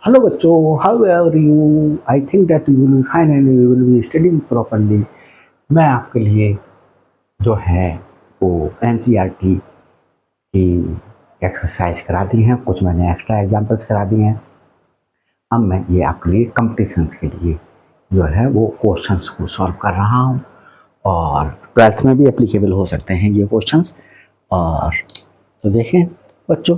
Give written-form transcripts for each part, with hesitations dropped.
Hello बच्चों, how are you? I think that you will be fine and you will be studying properly. मैं आपके लिए जो है वो एनसीईआरटी की एक्सरसाइज करा दी हैं, कुछ मैंने एक्स्ट्रा एग्जाम्पल्स करा दिए हैं। अब मैं ये आपके लिए कंपटीशंस के लिए जो है वो क्वेश्चंस को सॉल्व कर रहा हूँ, और 12th में भी एप्लीकेबल हो सकते हैं ये क्वेश्चंस। और तो देखें बच्चों,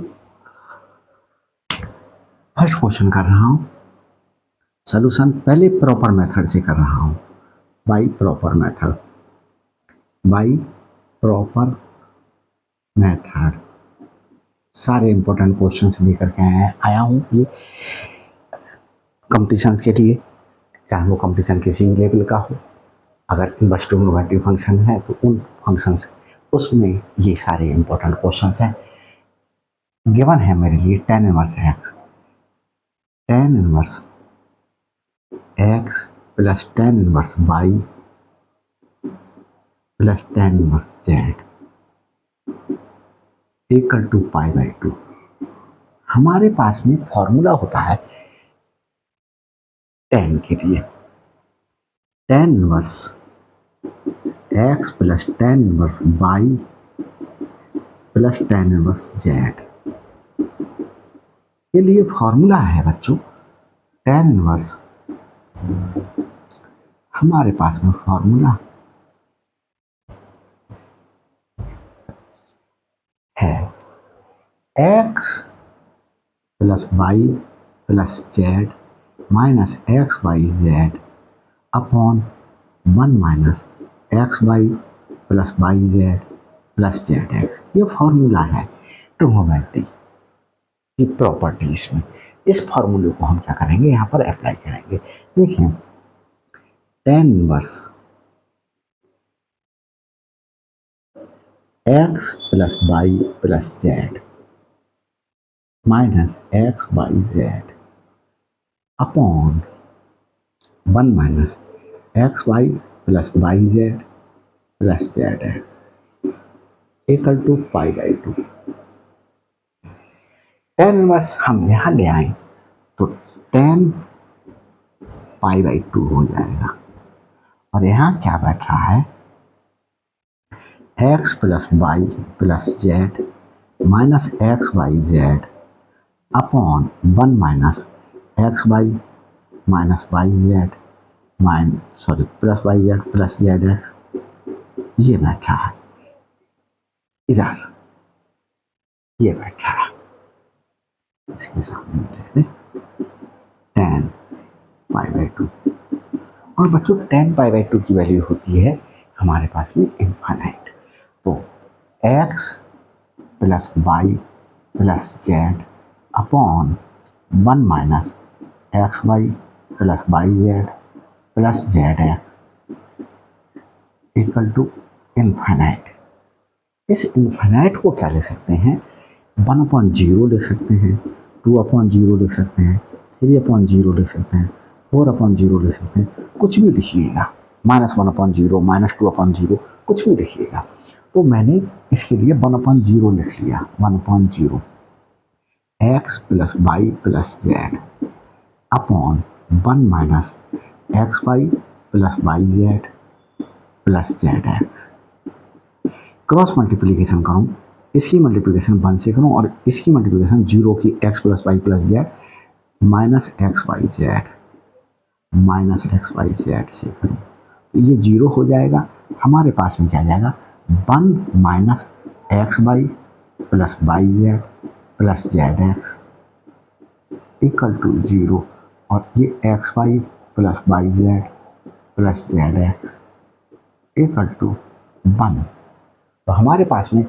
फर्स्ट क्वेश्चन कर रहा हूँ। सॉल्यूशन पहले प्रॉपर मेथड से कर रहा हूँ, by proper method. By proper method सारे इंपॉर्टेंट क्वेश्चंस लेकर के आया हूँ ये कंपटीशंस के लिए, चाहे वो कंपटीशन किसी भी लेवल का हो। अगर इनवर्स ट्रिग्नोमेट्री फंक्शन है तो उन फंक्शंस उसमें ये सारे इंपॉर्टेंट क्वेश्चंस हैं। गिवन है मेरे लिए tan inverse x, tan inverse x plus tan inverse y plus tan inverse z equal to π/2। हमारे पास में फॉर्मूला होता है tan के लिए, tan inverse x plus tan inverse y plus tan inverse z के लिए फॉर्मूला है बच्चों। tan इनवर्स हमारे पास में फॉर्मूला है x plus y plus z minus x y z upon 1 minus x y plus y z plus z x. ये formula है ट्रिग्नोमेट्री की प्रॉपर्टीज में। इस फॉर्मूले को हम क्या करेंगे, यहाँ पर अप्लाई करेंगे। देखिए tan inverse x plus y plus z minus x y z upon 1 minus x y plus y z plus z x equal to π/2। tan inverse हम यहाँ ले आए तो tan π/2 हो जाएगा, और यहाँ क्या बैठ रहा है x plus y plus z minus x y z upon 1 minus x y minus y z plus y z plus z x. ये बैठ रहा है इधर, ये बैठ रहा है, इसके सामने लिख दे tan π/2। और बच्चों tan π/2 की वैल्यू होती है हमारे पास में इनफाइनाइट। तो x plus y plus z upon 1 minus x y plus y z plus z x equal to infinite. इस इनफाइनाइट को क्या ले सकते हैं, 1/0 ले सकते हैं, 2/0 ले सकते हैं, 3/0 ले सकते हैं, 4/0 ले सकते हैं, कुछ भी लिखिएगा, -1/0 -2/0 कुछ भी लिखिएगा। तो मैंने इसके लिए 1/0 लिख लिया, 1/0 x plus y plus z upon 1 minus x y plus y z plus z x. Cross multiplication करूँ, इसकी मल्टीप्लिकेशन 1 से करूँ और इसकी मल्टीप्लिकेशन 0 की x plus y plus z minus x y z से करूँ तो ये 0 हो जाएगा। हमारे पास में क्या आ जाएगा, 1 minus x y plus y z plus z x equal to 0, और ये x y plus y z plus z x equal to 1। तो हमारे पास में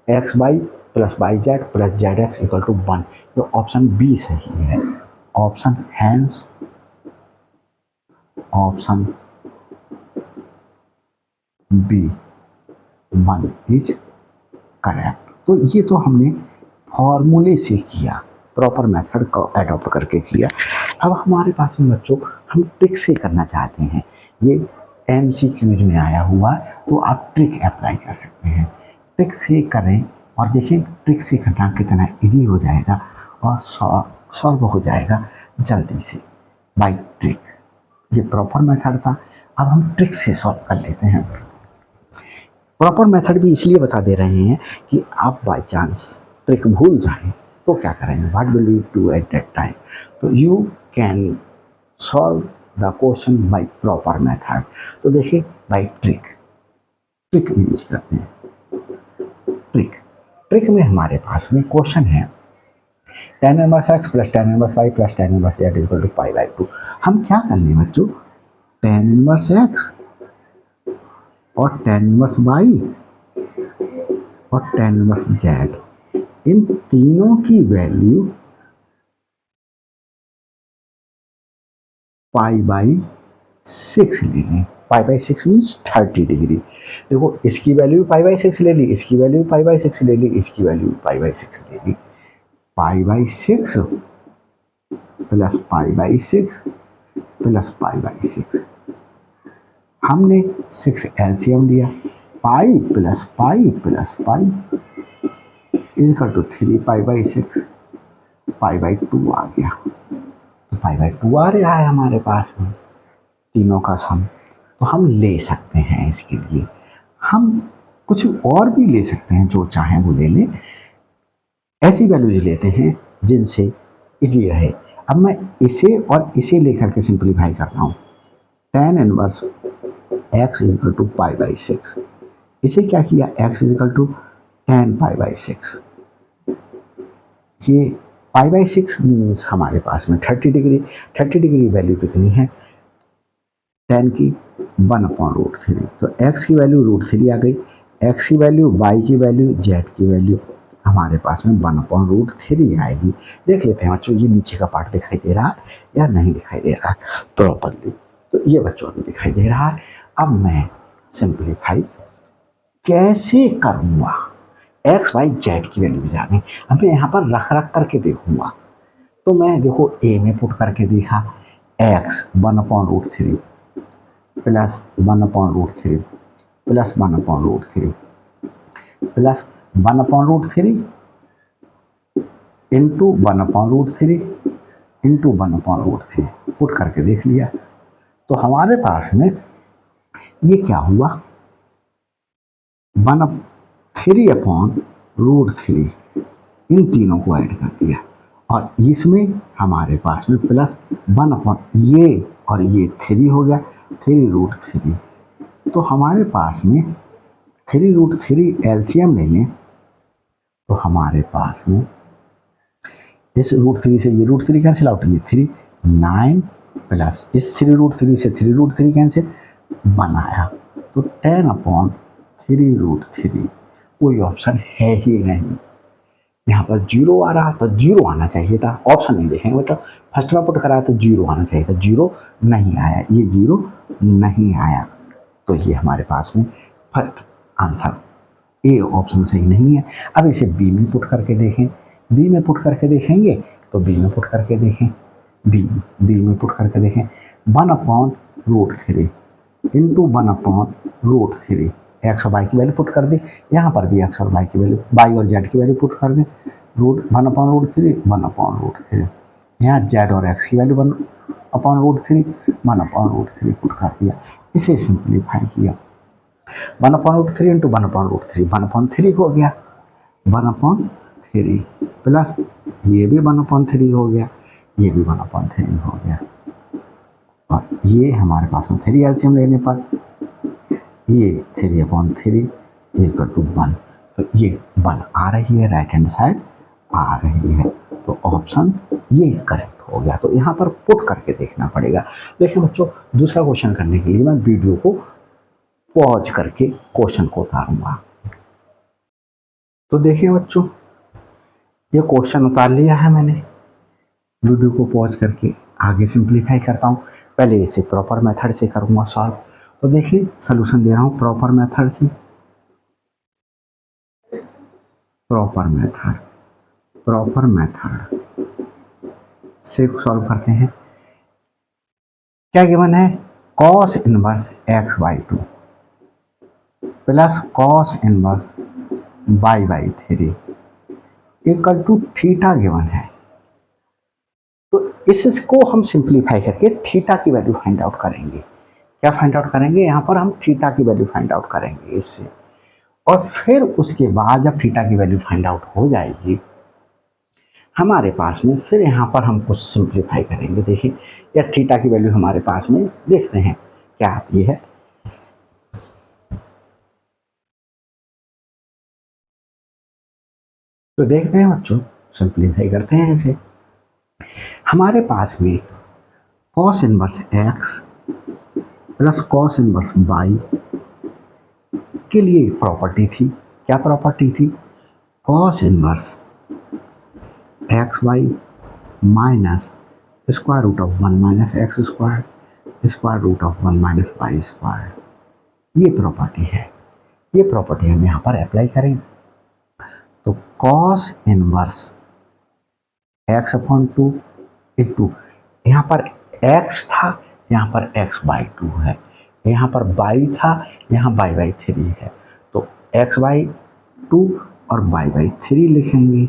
x y plus y z plus z x equal to 1। तो option B सही है, option hence option B 1 is correct. तो ये तो हमने फॉर्मूले से किया, प्रॉपर मेथड को एडॉप्ट करके किया। अब हमारे पास में बच्चों हम ट्रिक से करना चाहते हैं, ये MCQs में आया हुआ तो आप ट्रिक अप्लाई कर सकते हैं। ट्रिक से करें और देखें ट्रिक से करना कितना इजी हो जाएगा और सॉल्व हो जाएगा जल्दी से बाय ट्रिक। ये प्रॉपर मेथड था, अब हम ट्रिक से सॉल्व कर लेते हैं। प्रॉपर मेथड भी इसलिए बता दे रहे हैं कि आप बाय चांस ट्रिक भूल जाएं तो क्या करेंगे, what will you do at that time. तो you can solve the question by proper method. तो देखिए बाय ट्रिक, ट्रिक यूज करते हैं। ट्रिक, ट्रिक में हमारे पास में क्वेश्चन है tan inverse x plus tan inverse y plus tan inverse z equal to pi by 2। हम क्या कर लें बच्चों, tan इनवर्स x और tan इनवर्स y और tan इनवर्स z, इन तीनों की वैल्यू पाई बाई 6 ले लें। Pi by 6 means 30 degree. देखो इसकी वैल्यू पाई बाई 6 ले ली, इसकी वैल्यू पाई बाई 6 ले ली, इसकी वैल्यू पाई बाई 6 ले ली। Pi by 6 plus pi by 6 plus pi by 6, हमने 6 एलसीएम लिया, pi plus pi is equal to 3 pi by 6, pi by 2 आ गया। तो पाई बाई 2 आ रहा है हमारे पास में तीनों का सम। तो हम ले सकते हैं, इसके लिए हम कुछ और भी ले सकते हैं, जो चाहें वो ले लें। ऐसी वैल्यूज लेते हैं जिनसे इजी रहे। अब मैं इसे और इसे लेकर के सिंप्लीफाई करता हूँ। tan inverse x equal to pi by 6, इसे क्या किया, x equal to tan pi by 6। ये पाई बाई 6 मीन्स हमारे पास में 30 डिग्री। 30 डिग्री वैल्यू कितनी है tan की, 1/√3। तो x की वैल्यू √3 आ गई, x की वैल्यू, y की वैल्यू, z की वैल्यू हमारे पास में 1/√3 आएगी। देख लेते हैं बच्चों, ये नीचे का पार्ट दिखाई दे रहा है या नहीं दिखाई दे रहा है प्रॉपरली। तो ये बच्चों अभी दिखाई दे रहा है। अब मैं सिंप्लीफाई कैसे करूँगा, एक्स वाई जेड की वैल्यू जाने, अब मैं यहाँ पर रख रख करके देखूँगा। तो मैं देखो ए में पुट करके देखा, x 1/√3 plus 1/√3 plus 1/√3 plus 1/√3 into 1/√3 into 1/√3 put करके देख लिया। तो हमारे पास में ये क्या हुआ, 3/√3 इन तीनों को ऐड कर दिया, और इसमें हमारे पास में प्लस 1 ये और ये 3 हो गया, 3√3। तो हमारे पास में 3√3 एलसीएम ले लें तो हमारे पास में इस √3 से ये √3 कैंसिल आउट, ये 3 9 प्लस इस 3√3 से 3√3 कैंसिल 1 आया। तो 10/3√3 कोई ऑप्शन है ही नहीं। यहाँ पर 0 आ रहा, तो 0 आना चाहिए था, ऑप्शन नहीं देखेंगे बेटा, फर्स्ट में पुट करा तो 0 आना चाहिए था, 0 नहीं आया, ये 0 नहीं आया। तो ये हमारे पास में फर्स्ट आंसर ए ऑप्शन सही नहीं है। अब इसे बी में पुट करके देखें, बी में पुट करके देखेंगे तो बी में पुट करके देखें, बी में पुट करके देखें, 1/√3 इंटू 1/√3, एक्स और वाई की वैल्यू पुट कर दें, यहाँ पर भी एक्स और वाई की वैल्यू, वाई और जेड की वैल्यू पुट कर दें, 1/√3 यहाँ जेड और एक्स की वैल्यू 1/√3 पुट कर दिया। इसे सिंप्लीफाई किया, 1/√3 इंटू 1/√3 1/3 हो गया, 1/3 प्लस ये भी 1/3 हो गया, ये भी 1/3 हो गया, और ये हमारे पास में 3 एलसीएम लेने पर ये 3/3 इक्वल टू 1। तो ये 1 आ रही है, राइट हैंड साइड आ रही है। तो ऑप्शन ये करेक्ट हो गया। तो यहाँ पर पुट करके देखना पड़ेगा। देखिए बच्चों, दूसरा क्वेश्चन करने के लिए मैं वीडियो को पॉज करके क्वेश्चन को उतारूंगा। तो देखिए बच्चों, ये क्वेश्चन उतार लिया है मैंने, वीडियो को पॉज करके आगे सिंप्लीफाई करता हूँ। पहले इसे प्रॉपर मेथड से करूँगा सॉल्व। तो देखिए सलूशन दे रहा हूँ प्रॉपर मेथड से, प्रॉपर मेथड से सॉल्व करते हैं। क्या गिवन है, cos inverse x/2 plus cos inverse y/3 equal to theta given है। तो इसको हम सिंप्लीफाई करके थीटा की वैल्यू फाइंड आउट करेंगे। क्या फाइंड आउट करेंगे? यहाँ पर हम थीटा की वैल्यू फाइंड आउट करेंगे इससे, और फिर उसके बाद जब थीटा की वैल्यू फाइंड आउट हो जाएगी हमारे पास में, फिर यहाँ पर हम कुछ सिंप्लीफाई करेंगे। देखिए या थीटा की वैल्यू हमारे पास में देखते हैं क्या आती है। तो देखते हैं बच्चों, सिंप्लीफाई करते हैं इसे। हमारे पास में cos inverse x plus cos inverse y के लिए एक प्रॉपर्टी थी। क्या प्रॉपर्टी थी? Cos inverse x y minus square root of 1 minus x square root of 1 minus y square, ये प्रॉपर्टी है। ये प्रॉपर्टी हम यहाँ पर अप्लाई करें तो cos inverse x upon 2 into, यहाँ पर x था, यहाँ पर x बाई 2 है, यहाँ पर y था, यहाँ y बाई 3 है, तो x बाई 2 और y बाई 3 लिखेंगे,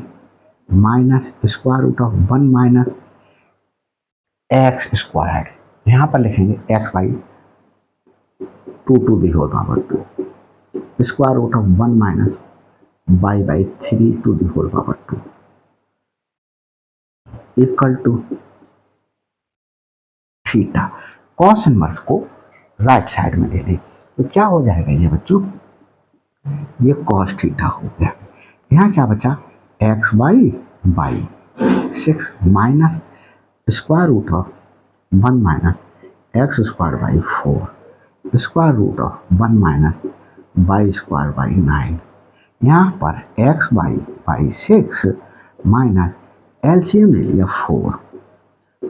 minus square root of 1 minus x square, यहाँ पर लिखेंगे x by 2 to the whole power 2, square root of 1 minus y by 3 to the whole power 2 equal to theta. Cos inverse को right side में ले लें तो क्या हो जाएगा ये बच्चों? ये कॉस थीटा हो गया। यहाँ क्या बचा? X by 6 minus square root of 1 minus x square by 4 square root of 1 minus y square by 9। यहाँ पर एक्स बाई 6 माइनस एलसीएम ले लिया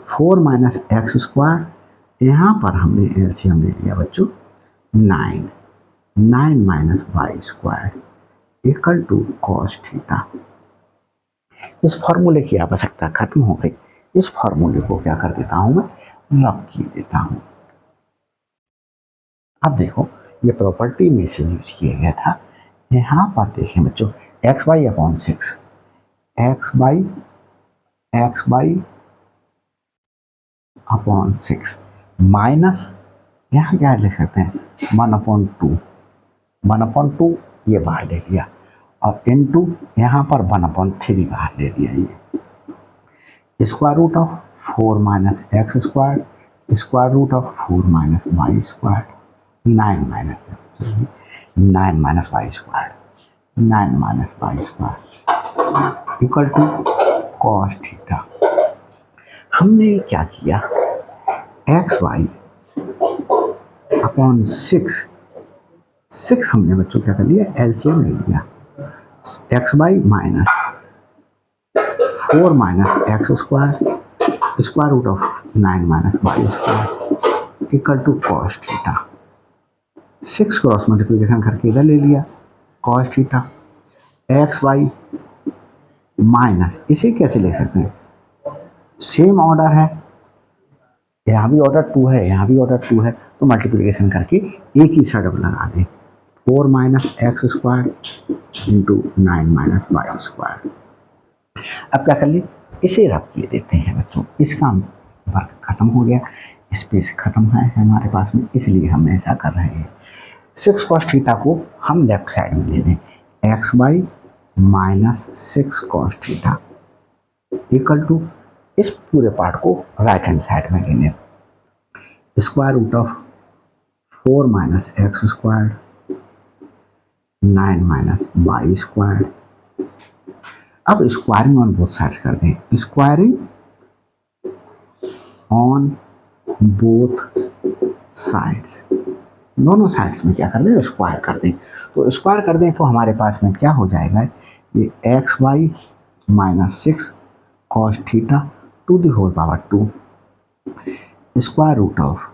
4 माइनस एक्स स्क्वायर, यहाँ पर हमने एलसीएम ले लिया बच्चों 9 minus y square equal to cos theta. इस फॉर्मूले की आवश्यकता खत्म हो गई। इस फॉर्मूले को क्या कर देता हूं मैं? रब की देता हूं। अब देखो ये प्रॉपर्टी में से यूज किया गया था। यहाँ पर देखें बच्चों, x by upon 6, x by upon 6 minus, यहाँ क्या लिख सकते हैं 1/2 ये बाहर ले लिया, और इनटू यहाँ पर 1/3 बाहर ले लिया। ये square root of 4 minus x square root of 4 minus y square 9 minus y square equal to cos theta. हमने क्या किया? एक्स वाई अपॉन 6 हमने बच्चों क्या कर लिया? एलसीएम ले लिया। X by minus 4 minus x square root of 9 minus y square equal to cos theta. 6 cross multiplication करके इधर ले लिया cos theta. X y minus, इसे कैसे ले सकते हैं? सेम ऑर्डर है, यहाँ भी ऑर्डर 2 है, यहाँ भी ऑर्डर 2 है, तो मल्टीप्लिकेशन करके एक ही सड़क लगा दें। 4 minus x square into 9 minus y square. अब क्या कर ले? इसे रब किए देते हैं बच्चों। इसका वर्क खत्म हो गया, स्पेस खत्म है हमारे पास में, इसलिए हम ऐसा कर रहे हैं। 6 कॉस थीटा को हम लेफ्ट साइड में ले लें, x by minus 6 cos theta equal to, इस पूरे पार्ट को राइट हैंड साइड में ले लें, square root of 4 minus x square 9 minus y square. अब स्क्वायरिंग ऑन बोथ साइड्स कर दें, स्क्वायरिंग ऑन बोथ साइड्स, दोनों साइड्स में क्या कर दें? स्क्वायर कर दें। तो स्क्वायर कर दें तो हमारे पास में क्या हो जाएगा? ये x y minus 6 cos theta to the whole power 2 square root of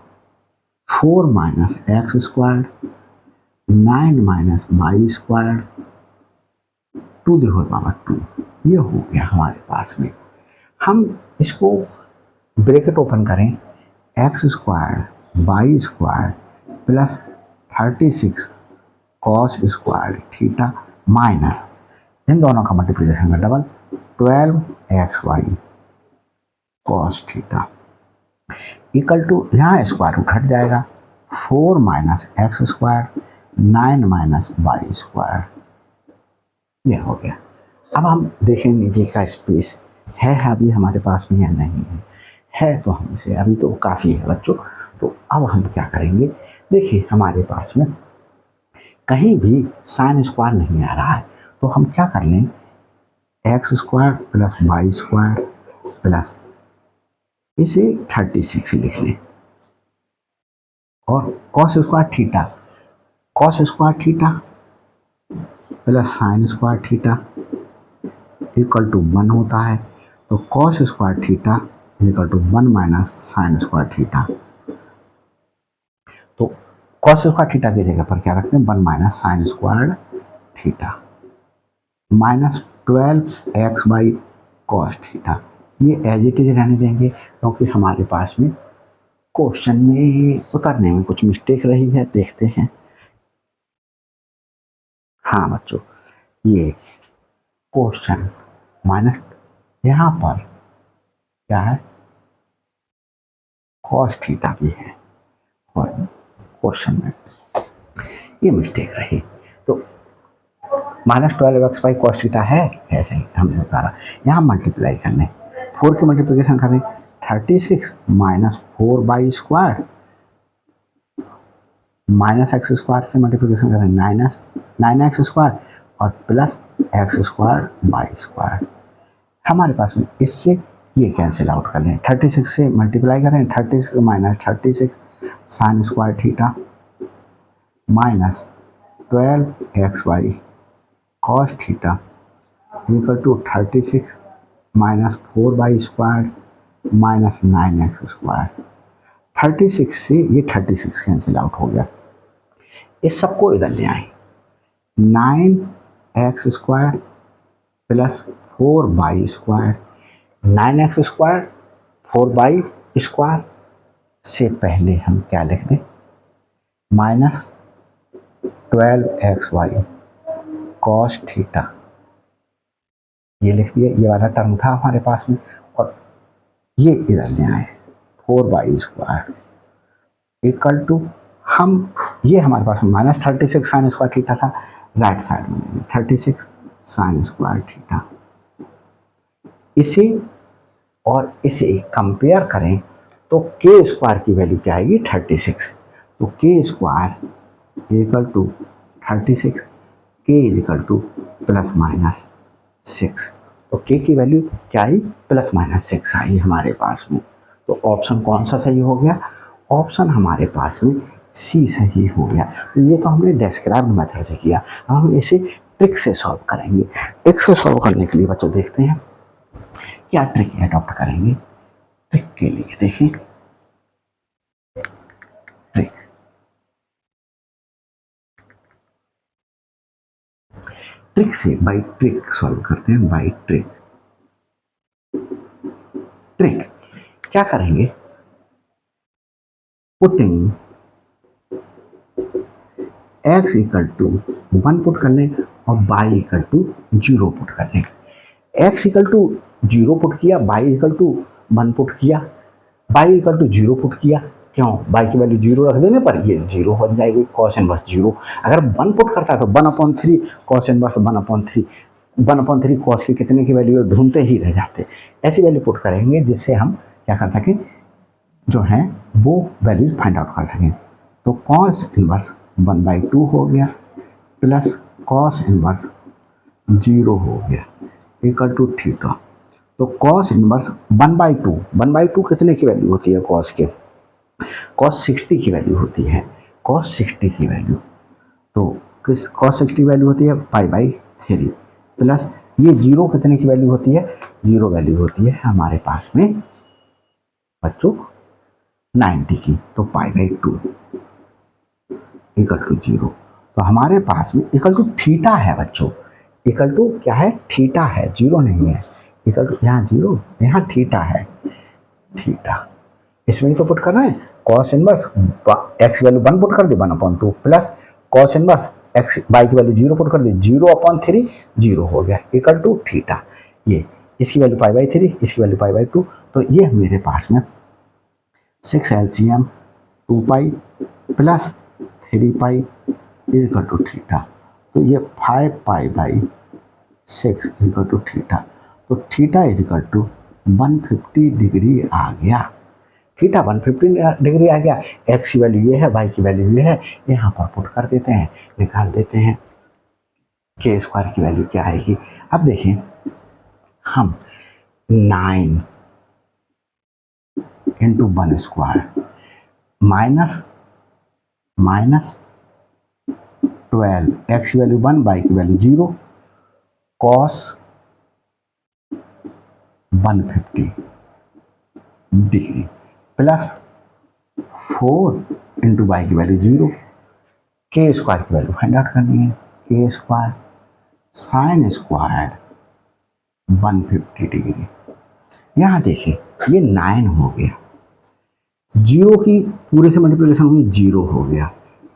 4 minus x square 9 minus y square to the whole power 2। ये हो गया हमारे पास में। हम इसको ब्रैकेट ओपन करें, x square y square plus 36 cos square theta minus, इन दोनों का मल्टीप्लिकेशन का double 12 x y cos theta equal to, यहाँ स्क्वायर रूट हट जाएगा, 4 minus x square 9 minus y square, ये हो गया। अब हम देखें नीचे का स्पेस है अभी हमारे पास में या नहीं है तो हम इसे, अभी तो काफ़ी है बच्चों। तो अब हम क्या करेंगे, देखिए हमारे पास में कहीं भी साइन स्क्वायर नहीं आ रहा है, तो हम क्या कर लें, x square plus y square plus इसे 36 लिख लें, और cos square theta, cos square theta plus sine square theta equal to 1 होता है। तो cos square theta equal to 1 minus sine square theta. तो कॉस स्क्वायर थीटा की जगह पर क्या रखते हैं, 1 minus sine square theta minus 12 x by cos theta. ये एज इट इज रहने देंगे, क्योंकि हमारे पास में क्वेश्चन में उतरने में कुछ मिस्टेक रही है, देखते हैं। हाँ बच्चों, ये क्वेश्चन माइनस, यहाँ पर क्या है, कॉस थीटा भी है, और क्वेश्चन में ये मिस्टेक रही। तो minus 12 x by cos theta है सही, हमने उतारा। यहाँ मल्टीप्लाई कर लें, 4 की मल्टीप्लिकेशन करें, 36 minus 4 by square minus x square से मल्टीप्लिकेशन करें, 9 एक्स स्क्वायर और plus x square by square. हमारे पास में इससे ये कैंसिल आउट कर लें, 36 से मल्टीप्लाई करें, 36 minus 36 sine square theta minus 12 x by cos theta equal to 36 minus 4 by square minus 9 x square. 36 से ये 36 कैंसिल आउट हो गया, इस सबको इधर ले आए, 9 x square plus 4 by square, 9 x square 4 by square से पहले हम क्या लिख दें, minus 12 x y cos theta, ये लिख दिया, ये वाला टर्म था हमारे पास में, और ये इधर ले आए 4 बाई स्क्वायर इक्वल टू, हम ये हमारे पास में माइनस 36 साइन स्क्वायर थीटा था, राइट साइड में 36 साइन स्क्वायर थीटा। इसे और इसे कंपेयर करें तो के स्क्वायर की वैल्यू क्या आएगी, 36। तो के स्क्वायर इक्वल टू 36, के is equal to plus minus 6। तो के की वैल्यू क्या आई, प्लस माइनस 6 आई हमारे पास में। तो ऑप्शन कौन सा सही हो गया, ऑप्शन हमारे पास में सी सही हो गया। तो ये तो हमने डिस्क्राइब्ड मेथड से किया, अब हम इसे ट्रिक से सॉल्व करेंगे। ट्रिक से सॉल्व करने के लिए बच्चों देखते हैं क्या ट्रिक अडॉप्ट करेंगे। ट्रिक के लिए देखें, ट्रिक से बाई ट्रिक सॉल्व करते हैं, बाई ट्रिक। ट्रिक क्या करेंगे, putting x equal to 1 put कर लें और y इक्वल टू 0 पुट कर लें। x इक्वल टू 0 पुट किया, y इक्वल टू 1 पुट किया, y इक्वल टू 0 पुट किया, क्यों, y की वैल्यू 0 रख देने पर ये 0 हो जाएगी, कॉस इनवर्स 0। अगर 1 पुट करता है तो 1/3 कॉस इनवर्स 1/3 कॉस की कितने की वैल्यू ढूंढते ही रह जाते। ऐसी वैल्यू पुट करेंगे जिससे हम क्या कर सकें, जो है वो वैल्यूज फाइंड आउट कर सकें। तो कॉस इनवर्स 1/2 हो गया प्लस कॉस इनवर्स 0 हो गया इक्वल टू थीटा। तो कॉस इनवर्स 1/2 कितने की वैल्यू होती है, कॉस के, कॉस 60 की वैल्यू होती है, कॉस 60 की वैल्यू। तो किस कॉस 60 वैल्यू होती है π/3 प्लस ये 0 कितने की वैल्यू होती है, 0 वैल्यू होती है हमारे पास में बच्चों 90 की। तो π/2 इक्वल टू 0। तो हमारे पास में इक्वल टू थीटा है बच्चों, इक्वल टू क्या है, थीटा है, 0 नहीं है, इक्वल टू यहाँ 0, यहाँ थीटा है, थीटा। इसमें तो पुट कर रहे हैं cos inverse x value 1 put कर दे 1/2 plus cos inverse x y की वैल्यू 0 पुट कर दे 0/3, 0 हो गया इक्वल टू थीटा। ये इसकी वैल्यू पाई बाई 3, इसकी वैल्यू पाई बाई 2, तो ये मेरे पास में 6 LCM 2 pi plus 3 pi is equal to theta, तो ये 5 pi by 6 is equal to theta, तो theta is equal to 150 degree आ गया। थीटा 150 डिग्री आ गया। एक्स की वैल्यू ये है, वाई की वैल्यू ये है, यहाँ पर पुट कर देते हैं, निकाल देते हैं के स्क्वायर की वैल्यू क्या आएगी। अब देखें हम 9 इंटू 1 स्क्वायर माइनस 12, एक्स की वैल्यू 1, वाई की value 0, cos 150 degree plus 4 into y की वैल्यू 0, के स्क्वायर की वैल्यू फाइंड आउट करनी है, के स्क्वायर साइन स्क्वायर 150 डिग्री। यहाँ देखिए ये 9 हो गया, 0 की पूरे से मल्टीप्लिकेशन हुई 0 हो गया,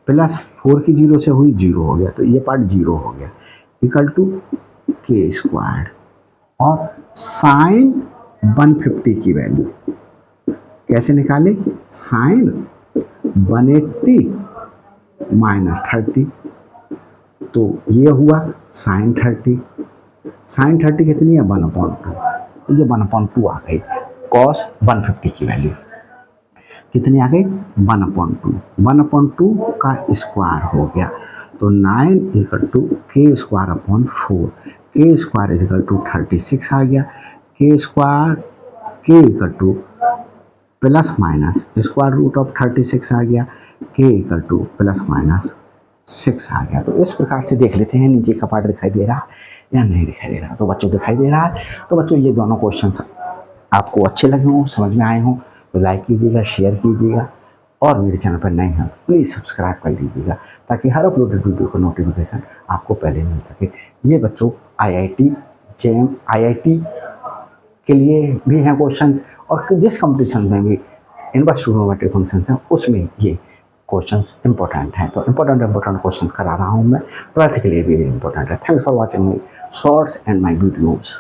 प्लस 4 की 0 से हुई 0 हो गया, तो ये पार्ट 0 हो गया, इक्वल टू के स्क्वायर और साइन 150 की वैल्यू कैसे निकाले, साइन 180 माइनस 30, तो ये हुआ साइन 30, साइन 30 कितनी है 1/2, तो ये 1/2 आ गई। कॉस 150 की वैल्यू कितनी आ गई 1/2, 1/2 का स्क्वायर हो गया, तो 9 equal to k square upon 4, k square is equal to 36 आ गया, k square k equal to plus minus square root of 36 आ गया, k equal to plus minus 6 आ गया। तो इस प्रकार से देख लेते हैं नीचे का पार्ट दिखाई दे रहा या नहीं दिखाई दे रहा। तो बच्चों दिखाई दे रहा है, तो बच्चों ये दोनों क्वेश्चन आपको अच्छे लगे हों, समझ में आए हों, तो लाइक कीजिएगा, शेयर कीजिएगा, और मेरे चैनल पर नए हैं प्लीज़ सब्सक्राइब कर लीजिएगा, ताकि हर अपलोडेड वीडियो का नोटिफिकेशन आपको पहले मिल सके। ये बच्चों IIT JEM IIT के लिए भी हैं क्वेश्चंस, और जिस कंपटीशन में भी इनवर्स ट्रिग्नोमेट्री फंक्शंस हैं उसमें ये क्वेश्चंस इंपॉर्टेंट हैं। तो इंपॉर्टेंट क्वेश्चंस करा रहा हूँ मैं, 12th के लिए भी इंपॉर्टेंट है। Thanks for watching my shorts and my videos.